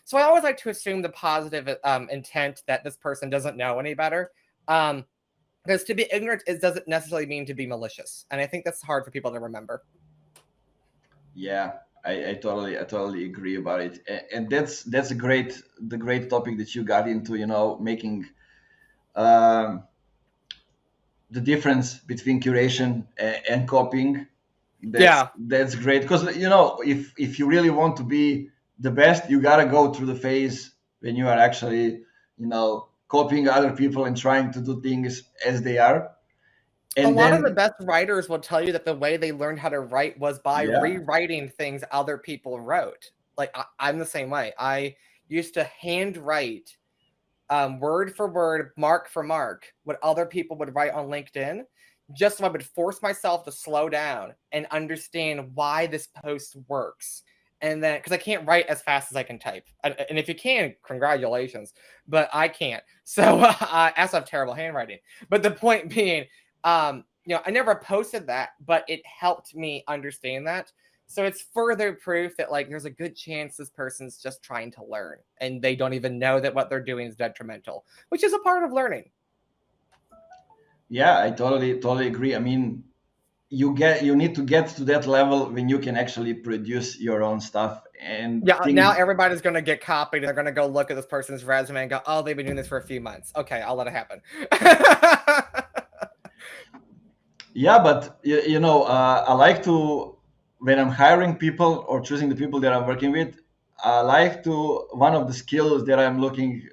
So I always like to assume the positive intent that this person doesn't know any better. Because to be ignorant, it doesn't necessarily mean to be malicious. And I think that's hard for people to remember. Yeah, I totally agree about it. And that's the great topic that you got into, making um, the difference between curation and copying. That's great, because if you really want to be the best, you gotta go through the phase when you are actually copying other people and trying to do things as they are. And a lot of the best writers will tell you that the way they learned how to write was by rewriting things other people wrote. Like I'm the same way. I used to handwrite word for word, mark for mark, what other people would write on LinkedIn, just so I would force myself to slow down and understand why this post works. And then, because I can't write as fast as I can type. And if you can, congratulations, but I can't. So I also have terrible handwriting. But the point being, I never posted that, but it helped me understand that. So it's further proof that like there's a good chance this person's just trying to learn and they don't even know that what they're doing is detrimental, which is a part of learning. Yeah, I totally agree. I mean, you need to get to that level when you can actually produce your own stuff. And now everybody's going to get copied. They're going to go look at this person's resume and go, oh, they've been doing this for a few months. Okay, I'll let it happen. Yeah, but I like to, when I'm hiring people or choosing the people that I'm working with, I like to, one of the skills that I'm looking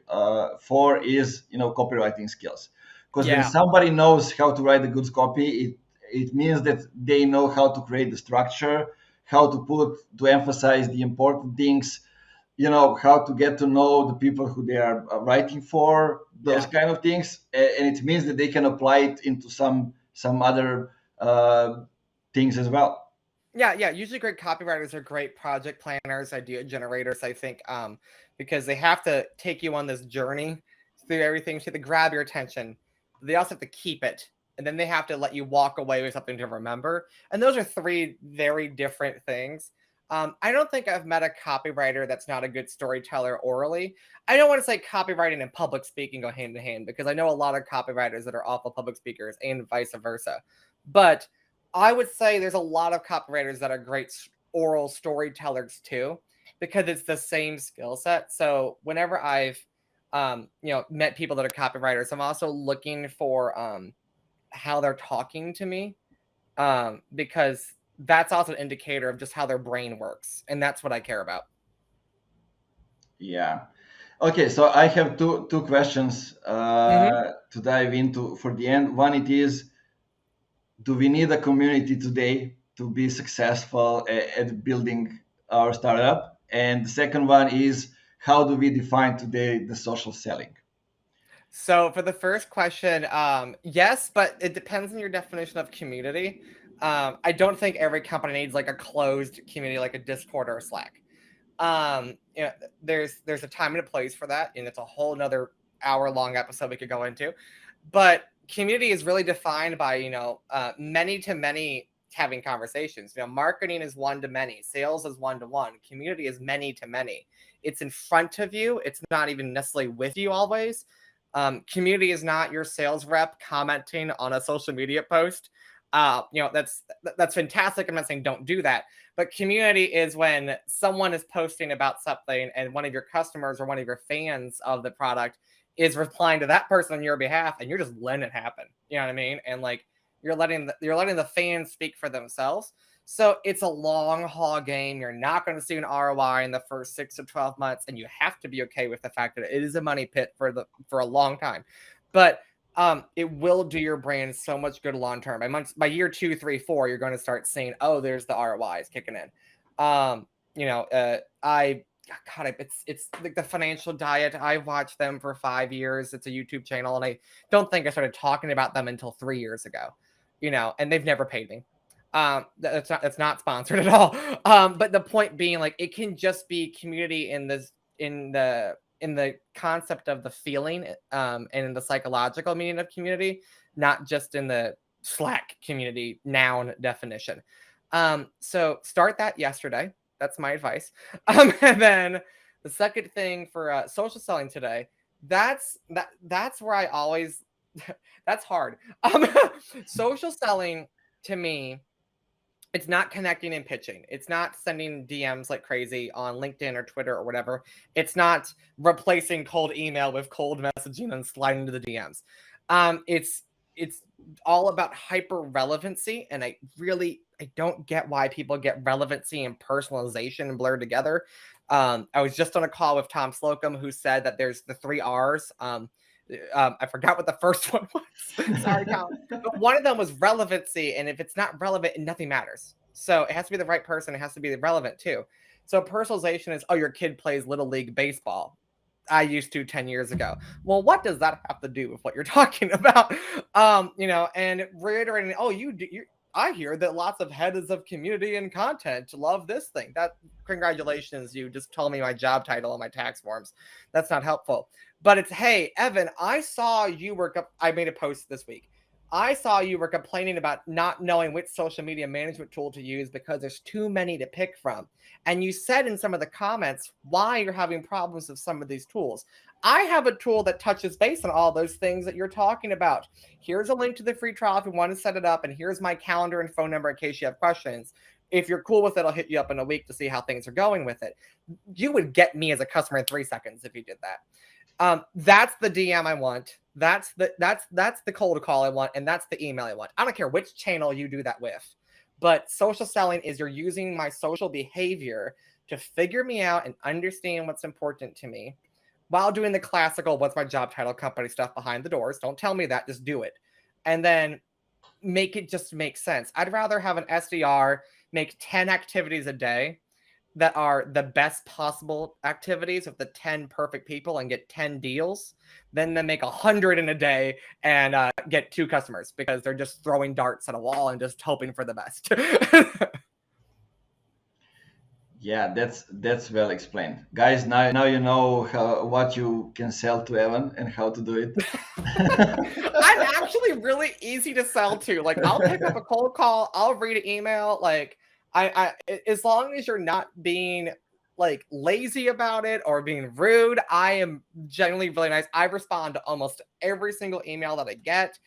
for is copywriting skills, because when somebody knows how to write a good copy, it means that they know how to create the structure, how to emphasize the important things, how to get to know the people who they are writing for, those kind of things. And it means that they can apply it into some other things as well. Yeah. Usually great copywriters are great project planners, idea generators, I think, because they have to take you on this journey through everything to grab your attention. They also have to keep it. And then they have to let you walk away with something to remember. And those are three very different things. I don't think I've met a copywriter that's not a good storyteller orally. I don't want to say copywriting and public speaking go hand in hand, because I know a lot of copywriters that are awful public speakers and vice versa. But I would say there's a lot of copywriters that are great oral storytellers too, because it's the same skill set. So whenever I've met people that are copywriters, I'm also looking for how they're talking to me, because that's also an indicator of just how their brain works, and that's what I care about. Yeah. Okay, so I have two questions to dive into for the end. One, it is, do we need a community today to be successful at building our startup? And the second one is, how do we define today the social selling? So for the first question, yes, but it depends on your definition of community. I don't think every company needs like a closed community like a Discord or a Slack. There's a time and a place for that, and it's a whole nother hour-long episode we could go into. But community is really defined by many to many having conversations. Marketing is one to many, sales is one to one, community is many to many. It's in front of you. It's not even necessarily with you always. Community is not your sales rep commenting on a social media post. That's fantastic. I'm not saying don't do that, but community is when someone is posting about something and one of your customers or one of your fans of the product is replying to that person on your behalf, and you're just letting it happen. You know what I mean? And like you're letting the fans speak for themselves. So it's a long haul game. You're not going to see an ROI in the first 6 to 12 months, and you have to be okay with the fact that it is a money pit for a long time. But it will do your brand so much good long term. By year 2, 3, 4, you're going to start seeing, oh, there's the ROIs kicking in. It's like the Financial Diet. I watched them for 5 years. It's a YouTube channel, and I don't think I started talking about them until 3 years ago. And they've never paid me. That's not sponsored at all. But the point being, like, it can just be community in the concept of the feeling, and in the psychological meaning of community, not just in the Slack community noun definition. So start that yesterday. That's my advice. And then the second thing for social selling today, that's where I always that's hard. Social selling to me, it's not connecting and pitching. It's not sending DMs like crazy on LinkedIn or Twitter or whatever. It's not replacing cold email with cold messaging and sliding into the DMs. It's all about hyper relevancy, and I don't get why people get relevancy and personalization and blurred together. I was just on a call with Tom Slocum, who said that there's the 3 R's. I forgot what the first one was. Sorry, Colin. But one of them was relevancy, and if it's not relevant, nothing matters. So it has to be the right person. It has to be relevant too. So personalization is, oh, your kid plays Little League baseball. I used to 10 years ago. Well, what does that have to do with what you're talking about? And reiterating, oh, I hear that lots of heads of community and content love this thing. Congratulations, you just told me my job title on my tax forms. That's not helpful. But it's, hey, Evan, I saw you I made a post this week. I saw you were complaining about not knowing which social media management tool to use because there's too many to pick from. And you said in some of the comments why you're having problems with some of these tools. I have a tool that touches base on all those things that you're talking about. Here's a link to the free trial if you want to set it up. And here's my calendar and phone number in case you have questions. If you're cool with it, I'll hit you up in a week to see how things are going with it. You would get me as a customer in 3 seconds if you did that. That's the DM I want. That's the cold call I want, and that's the email I want. I don't care which channel you do that with, but social selling is you're using my social behavior to figure me out and understand what's important to me while doing the classical, what's my job title, company stuff behind the doors. Don't tell me that, just do it. And then make it just make sense. I'd rather have an SDR make 10 activities a day that are the best possible activities with the 10 perfect people and get 10 deals than to make 100 in a day and get 2 customers because they're just throwing darts at a wall and just hoping for the best. Yeah, that's well explained, guys. Now you know what you can sell to Evan and how to do it. I'm actually really easy to sell to. Like, I'll pick up a cold call, I'll read an email. Like, I as long as you're not being like lazy about it or being rude, I am generally really nice. I respond to almost every single email that I get.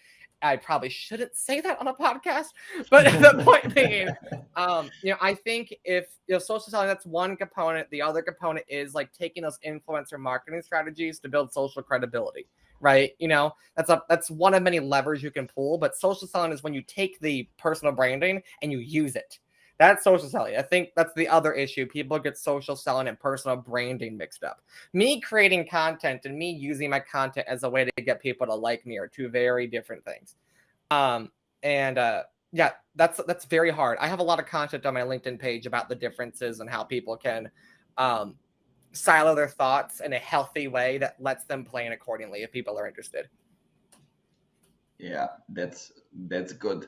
I probably shouldn't say that on a podcast, but the point being, I think if social selling, that's one component. The other component is like taking those influencer marketing strategies to build social credibility, right? That's one of many levers you can pull, but social selling is when you take the personal branding and you use it. That's social selling. I think that's the other issue. People get social selling and personal branding mixed up. Me creating content and me using my content as a way to get people to like me are 2 very different things. Yeah, that's very hard. I have a lot of content on my LinkedIn page about the differences and how people can silo their thoughts in a healthy way that lets them plan accordingly if people are interested. Yeah, that's good.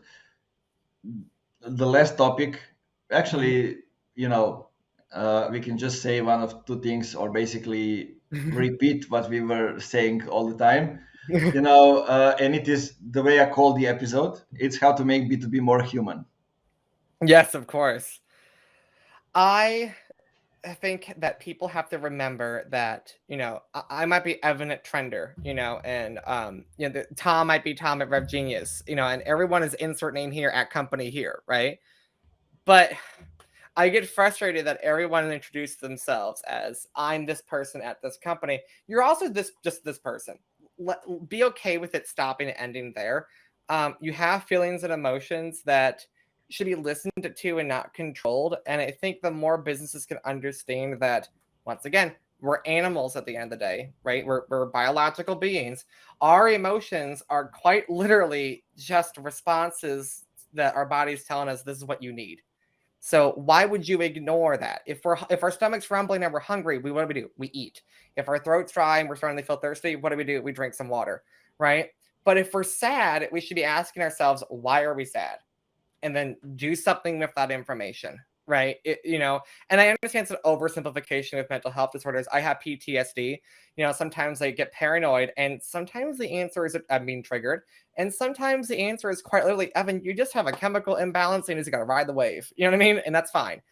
The last topic, actually, we can just say one of 2 things, or basically repeat what we were saying all the time. And it is the way I call the episode. It's how to make B2B more human. Yes, of course. I think that people have to remember that, I might be Evan at Trender, and Tom might be Tom at Rev Genius, and everyone is insert name here at company here, right? But I get frustrated that everyone introduced themselves as I'm this person at this company. You're also just this person. Be okay with it stopping and ending there. You have feelings and emotions that should be listened to and not controlled. And I think the more businesses can understand that, once again, we're animals at the end of the day, right? We're biological beings. Our emotions are quite literally just responses that our body's telling us this is what you need. So why would you ignore that? If our stomach's rumbling and we're hungry, what do? We eat. If our throat's dry and we're starting to feel thirsty, what do? We drink some water, right? But if we're sad, we should be asking ourselves, why are we sad? And then do something with that information, right? And I understand it's an oversimplification of mental health disorders. I have PTSD. Sometimes I get paranoid, and sometimes the answer is I'm being triggered, and sometimes the answer is quite literally, Evan, you just have a chemical imbalance and you just got to ride the wave. You know what I mean? And that's fine.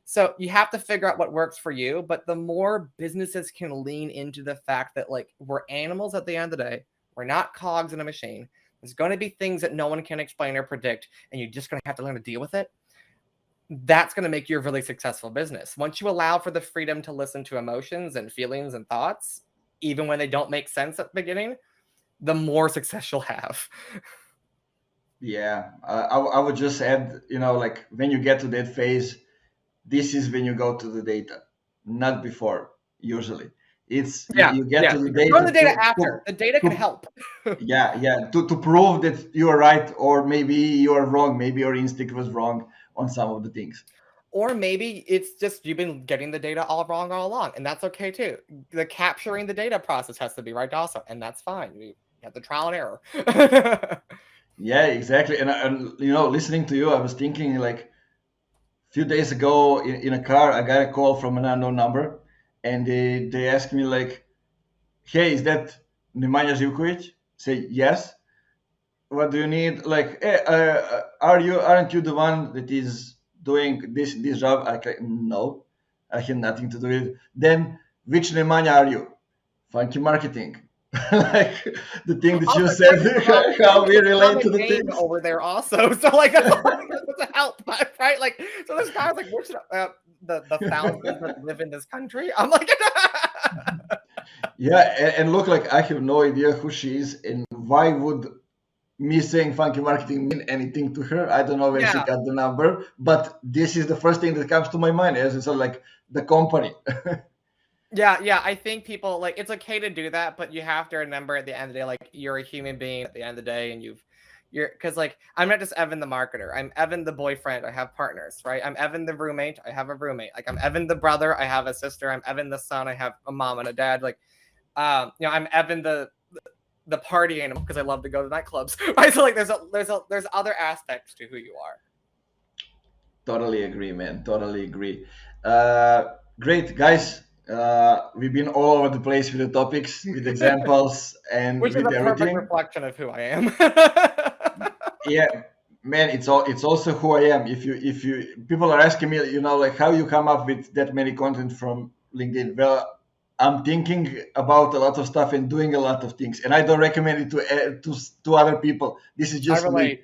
So you have to figure out what works for you. But the more businesses can lean into the fact that, like, we're animals at the end of the day, we're not cogs in a machine. There's going to be things that no one can explain or predict, and you're just going to have to learn to deal with it. That's going to make you a really successful business. Once you allow for the freedom to listen to emotions and feelings and thoughts, even when they don't make sense at the beginning, the more success you'll have. Yeah, I would just add, like when you get to that phase, this is when you go to the data, not before. Usually, it's Yeah, you get yeah. to the Go to data the data after. The data can help. yeah, to prove that you are right, or maybe you are wrong. Maybe your instinct was wrong on some of the things. Or maybe it's just you've been getting the data all wrong all along, and that's okay too. The capturing the data process has to be right also, and that's fine. You have the trial and error. Yeah, exactly. And listening to you, I was thinking like a few days ago in a car, I got a call from an unknown number, and they asked me like, "Hey, is that Nemanja Živković?" Say yes. What do you need? Like, hey, aren't you the one that is doing this job? I like, no, I had nothing to do with it. Then which Nemanja are you? Funky marketing. Like the thing that you Also, said, how we a relate to common the name things. over there also. So like that's to help, right? Like so this guy's like, which the thousands that live in this country? I'm like Yeah, and look, like I have no idea who she is, and why would me saying funky marketing mean anything to her? I don't know where she yeah. got the number, but this is the first thing that comes to my mind. As it's like the company. Yeah. I think people like it's okay to do that, but you have to remember at the end of the day, like you're a human being at the end of the day, and you're because like I'm not just Evan the marketer. I'm Evan the boyfriend. I have partners, right? I'm Evan the roommate. I have a roommate. Like I'm Evan the brother. I have a sister. I'm Evan the son. I have a mom and a dad. Like, I'm Evan the party animal because I love to go to nightclubs. Right? So like there's other aspects to who you are. Totally agree, man. Totally agree. Great, guys. We've been all over the place with the topics, with examples, and Which is with a perfect everything. reflection of who I am. Yeah, man. It's also who I am. If you people are asking me, like how you come up with that many content from LinkedIn. Well, I'm thinking about a lot of stuff and doing a lot of things, and I don't recommend it to other people. This is I just me. relate.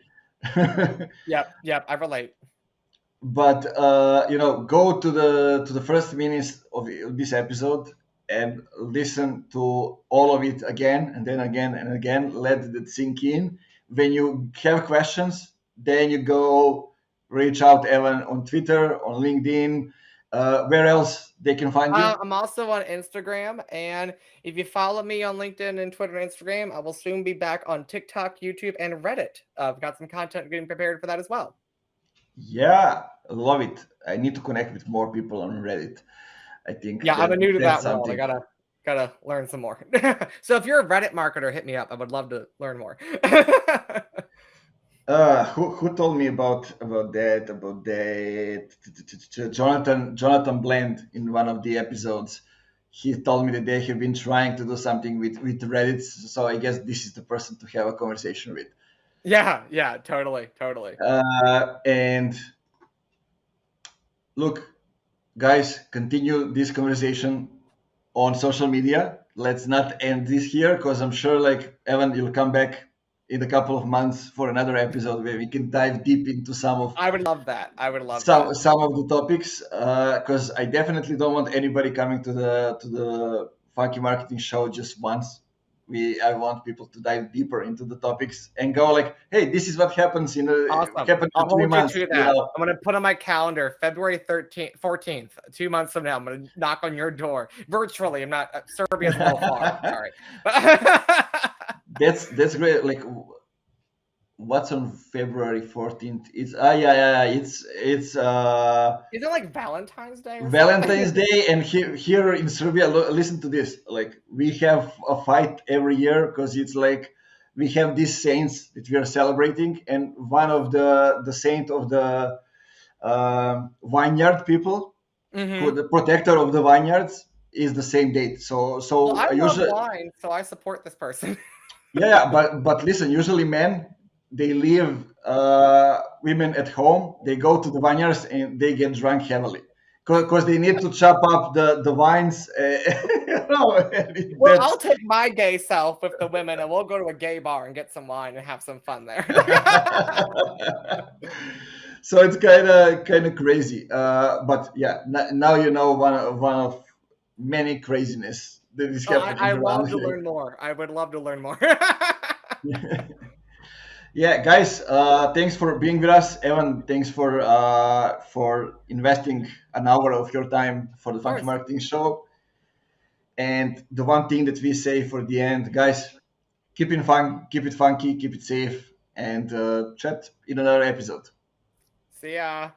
Yep, I relate. But go to the first minutes of this episode and listen to all of it again and then again and again. Let it sink in. When you have questions, then you go reach out Evan on Twitter, on LinkedIn. Where else they can find you? I'm also on Instagram, and if you follow me on LinkedIn and Twitter and Instagram, I will soon be back on TikTok, YouTube, and Reddit. I've got some content getting prepared for that as well. Yeah, love it. I need to connect with more people on Reddit. I think Yeah, I'm new to that's that world. I something. gotta learn some more. So if you're a Reddit marketer, hit me up. I would love to learn more. Who told me about that Jonathan Bland in one of the episodes. He told me that they have been trying to do something with Reddit, so I guess this is the person to have a conversation with. Yeah, totally. And look, guys, continue this conversation on social media. Let's not end this here because I'm sure, like Evan, you'll come back in a couple of months for another episode where we can dive deep into I would love that. I would love some that. some of the topics because I definitely don't want anybody coming to the Funky Marketing Show just once. I want people to dive deeper into the topics and go like, hey, this is what happens Awesome. happens I'll in three hold you months. to that. I'm going to put on my calendar February 13th, 14th, 2 months from now. I'm going to knock on your door virtually. I'm not, Serbia's a little far. Sorry. That's great. Like, what's on February 14th? It's Is it like Valentine's Day or Valentine's something? Day, and here in Serbia, listen to this. Like, we have a fight every year because it's like we have these saints that we are celebrating, and one of the saint of the vineyard people, who Mm-hmm. the protector of the vineyards, is the same date. So Well, I love usually, wine, so I support this person. yeah, but listen, usually men, they leave women at home. They go to the vineyards and they get drunk heavily because they need to chop up the vines. You know, and Well, I'll take my gay self with the women and we'll go to a gay bar and get some wine and have some fun there. So it's kind of crazy. But yeah, now you know one of many craziness that is Well, I happening around love to here. learn more. I would love to learn more. Yeah, guys, thanks for being with us. Evan, thanks for investing an hour of your time for the Of Funky course. Marketing Show. And the one thing that we say for the end, guys, keep it fun, keep it funky, keep it safe, and chat in another episode. See ya.